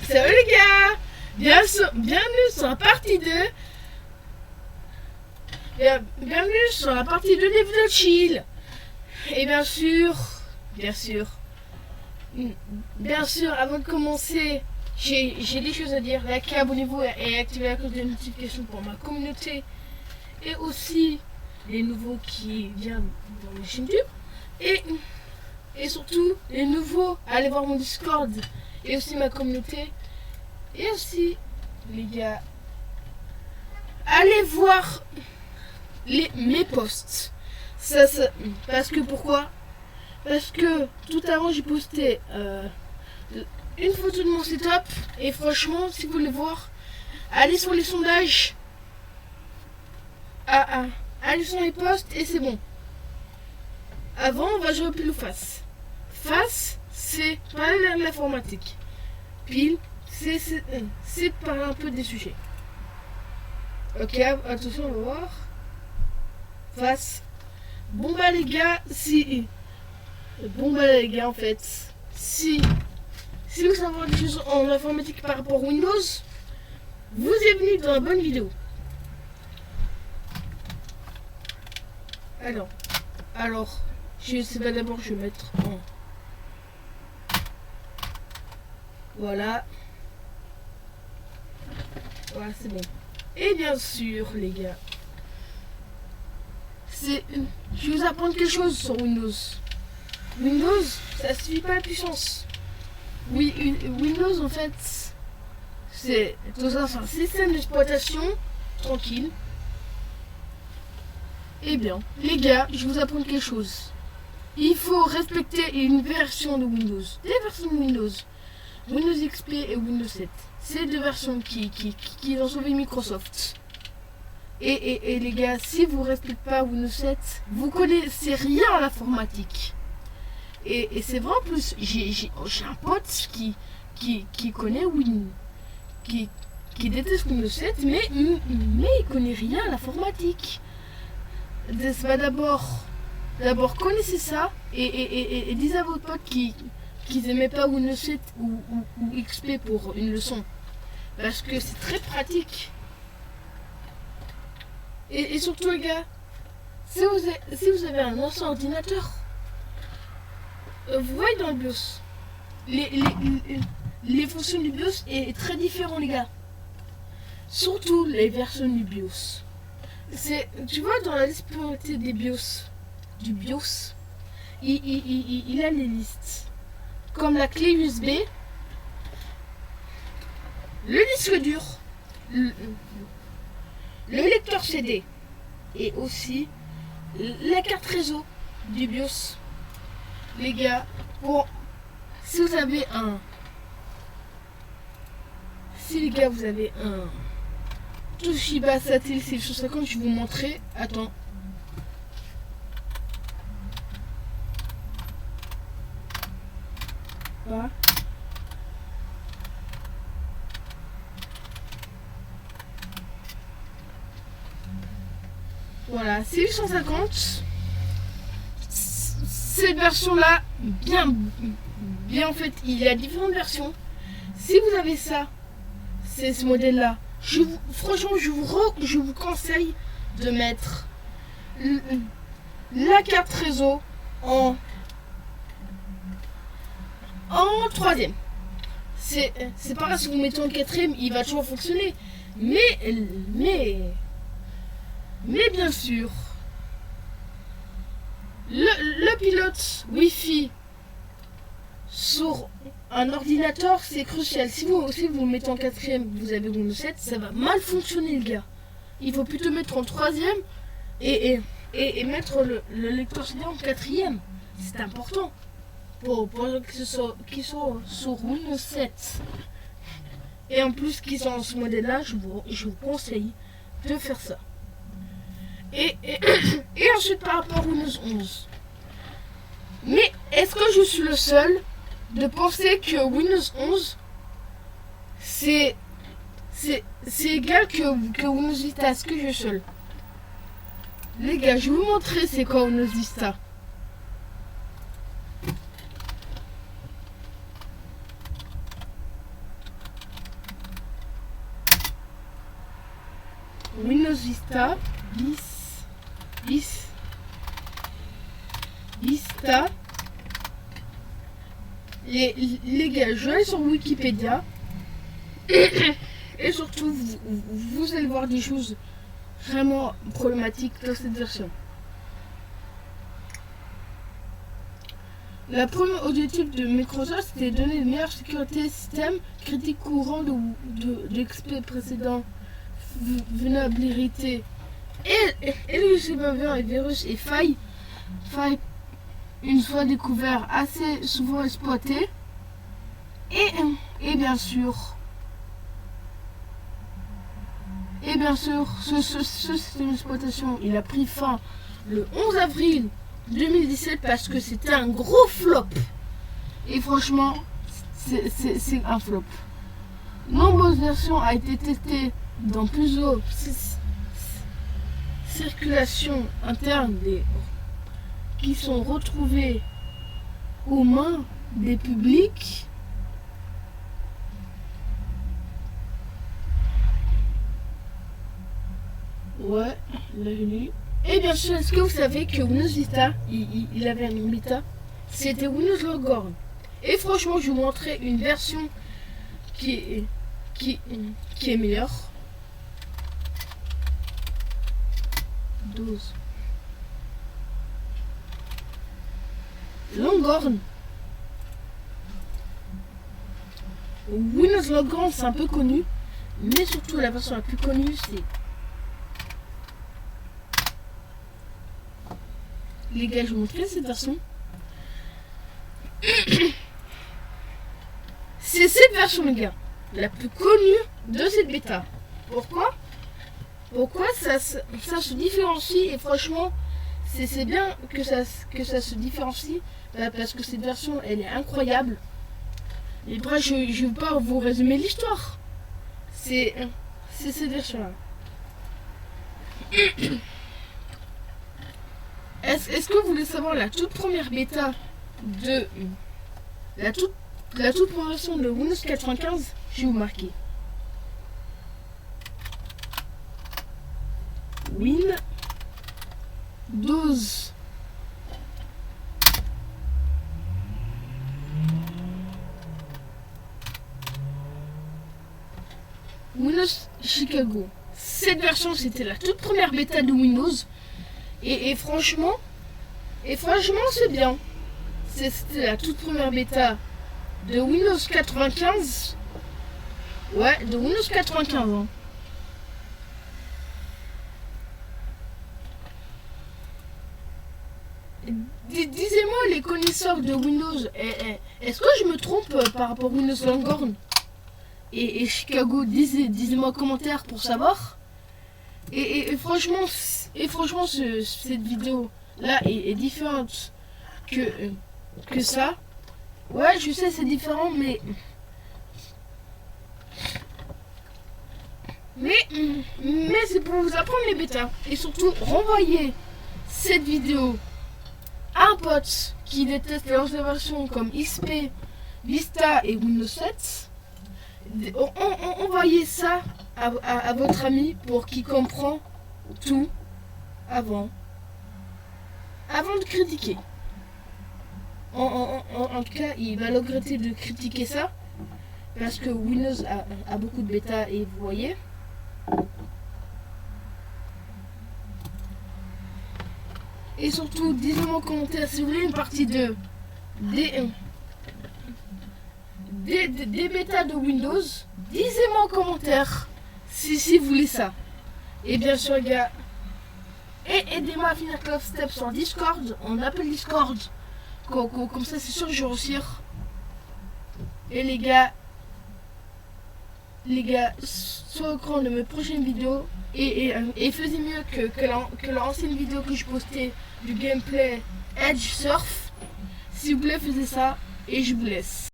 Salut les gars, bienvenue sur la partie 2. Bienvenue sur la partie 2 des vidéos chill. Et bien sûr, avant de commencer, j'ai des choses à dire. Likez, abonnez-vous et activez la cloche de notification pour ma communauté. Et aussi les nouveaux qui viennent dans ma chaîne YouTube. Et surtout, les nouveaux, allez voir mon Discord et aussi ma communauté. Et aussi, les gars, allez voir mes posts. Parce que pourquoi? Parce que tout avant, j'ai posté une photo de mon setup. Et franchement, si vous voulez voir, allez sur les sondages. Allez sur les posts et c'est bon. Avant, on va jouer au pile ou face. Face, c'est pas l'informatique. Pile, c'est parler un peu des sujets. Ok, attention, on va voir. Face. Bon bah les gars, en fait, si vous savez des choses en informatique par rapport à Windows, vous êtes venus dans la bonne vidéo. Alors, je sais pas, d'abord je vais mettre en... Voilà, c'est bon. Et bien sûr, les gars, je vais vous apprendre quelque chose sur Windows. Windows, ça suffit pas la puissance. Oui, Windows, en fait, c'est un système d'exploitation tranquille. Eh bien, les gars, je vais vous apprendre quelque chose. Il faut respecter une version de Windows. Des versions de Windows. Windows XP et Windows 7. C'est deux versions qui ont sauvé Microsoft. Et les gars, si vous ne respectez pas Windows 7, vous connaissez rien à l'informatique. Et c'est vrai en plus, j'ai un pote qui connaît Windows, qui déteste Windows 7, mais il connaît rien à l'informatique. D'abord connaissez ça et disez à vos potes qu'ils n'aimaient pas Windows 7 ou XP pour une leçon. Parce que c'est très pratique. Et surtout les gars, si vous avez un ancien ordinateur, vous voyez dans le BIOS, les fonctions du BIOS est très différent les gars. Surtout les versions du BIOS. Tu vois dans la liste priorité du BIOS, il a les listes. Comme la clé USB, le disque dur, le lecteur CD et aussi la carte réseau du BIOS. Les gars, si vous avez un Toshiba Satellite 650, je vais vous montrer. Attends. Voilà. Voilà, c'est 850. Cette version-là, bien en fait, il y a différentes versions. Si vous avez ça, c'est ce modèle-là. Franchement, je vous conseille de mettre la carte réseau en troisième. C'est pas grave si vous mettez en quatrième, il va toujours fonctionner. Mais bien sûr, le pilote Wi-Fi sur un ordinateur, c'est crucial. Si vous le mettez en quatrième, vous avez Windows 7, ça va mal fonctionner les gars. Il faut plutôt mettre en troisième et mettre le lecteur CD en quatrième. C'est important pour qui sont sur Windows 7. Et en plus qui sont dans ce modèle-là, je vous conseille de faire ça. Et ensuite par rapport à Windows 11. Mais est-ce que je suis le seul de penser que Windows 11 c'est égal que Windows Vista? Est-ce que je suis seul? Les gars, je vais vous montrer c'est quoi Windows Vista. Windows Vista. Les gars, je vais aller sur Wikipédia. Et surtout, vous allez voir des choses vraiment problématiques dans cette version. La première objectif de Microsoft, c'était de donner une meilleure sécurité système, critique courant de l'exploit précédent, vulnérabilité et le et virus et failles une fois découvert, assez souvent exploité. Et bien sûr, ce système d'exploitation, il a pris fin le 11 avril 2017 parce que c'était un gros flop. Et franchement, c'est un flop. Nombreuses versions ont été testées dans plusieurs circulations internes qui sont retrouvées aux mains des publics. Ouais, là je l'ai. Et bien sûr, est-ce que vous savez que Windows Vista, il avait un nom bêta, c'était Windows Longhorn. Et franchement, je vais vous montrer une version qui est meilleure. 12. Longhorn. Windows Longhorn, c'est un peu connu, mais surtout la version la plus connue, c'est... Les gars, je vous montrerai cette version. C'est cette version, les gars, la plus connue de cette bêta. Pourquoi ça se différencie, et franchement, c'est bien que ça se différencie, parce que cette version, elle est incroyable. Et bref, je ne vais pas vous résumer l'histoire. C'est cette version-là. Est-ce que vous voulez savoir la toute première bêta de... La toute première version de Windows 95? Je vais vous marquer. Windows. Windows Chicago. Cette version, c'était la toute première bêta de Windows. Et franchement, c'est bien. C'était la toute première bêta de Windows 95. Ouais, de Windows 95. Hein. Disez-moi, les connaisseurs de Windows, est-ce que je me trompe par rapport à Windows Longhorn et Chicago? Disez-moi en commentaire pour savoir. Et franchement, cette vidéo là est différente que ça. Ouais, je sais, c'est différent, mais c'est pour vous apprendre les bêtas. Et surtout, renvoyer cette vidéo à un pote qui déteste les anciennes versions comme XP, Vista et Windows 7. Envoyez ça à votre ami pour qu'il comprenne tout avant de critiquer. En tout cas, il va le regretter de critiquer ça parce que Windows a beaucoup de bêta, et vous voyez. Et surtout, dites-moi en commentaire si vous voulez une partie des bêtas de Windows. Dites-moi en commentaire si vous voulez ça. Et bien sûr, les gars, aidez-moi à finir Cloud Step sur Discord. On appelle Discord. Comme ça, c'est sûr que je vais réussir. Et les gars, soyez au courant de mes prochaines vidéos. Et faisez mieux que l'ancienne vidéo que je postais du gameplay Edge Surf. S'il vous plaît, faisez ça. Et je vous laisse.